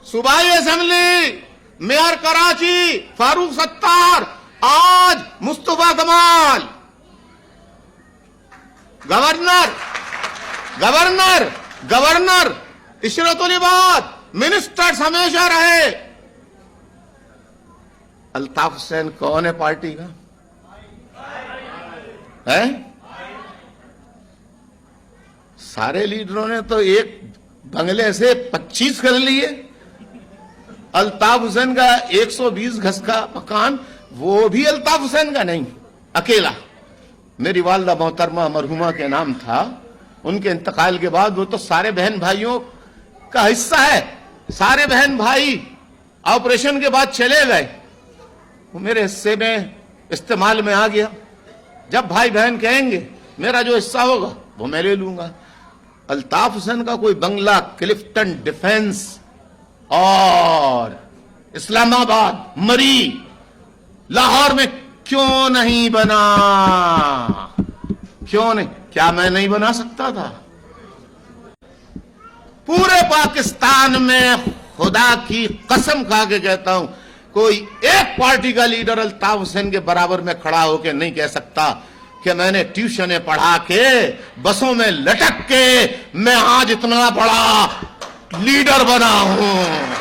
صوبائی assembly mayor Karachi Farooq Sattar, آج مصطفیٰ کمال، governor عشرت العباد، منسٹرز ہمیشہ رہے۔ الطاف حسین کون ہے پارٹی کا؟ ہے سارے لیڈروں نے تو ایک بنگلے سے 25 کر لیے۔ الطاف حسین کا 120 گز کا مکان، وہ بھی الطاف حسین کا نہیں، اکیلا۔ میری والدہ محترمہ مرحومہ کے نام تھا، ان کے انتقال کے بعد وہ تو سارے بہن بھائیوں کا حصہ ہے، سارے بہن بھائی آپریشن کے بعد چلے گئے، وہ میرے حصے میں استعمال میں آ گیا۔ جب بھائی بہن کہیں گے میرا جو حصہ ہوگا وہ میں لے لوں گا۔ الطاف حسین کا کوئی بنگلہ کلفٹن ڈیفنس اور اسلام آباد، مری، لاہور میں کیوں نہیں بنا؟ کیوں نہیں؟ کیا میں نہیں بنا سکتا تھا؟ پورے پاکستان میں خدا کی قسم کھا کے کہتا ہوں، کوئی ایک پارٹی کا لیڈر الطاف حسین کے برابر میں کھڑا ہو کے نہیں کہہ سکتا کہ میں نے ٹیوشنیں پڑھا کے، بسوں میں لٹک کے میں آج اتنا بڑا لیڈر بنا ہوں۔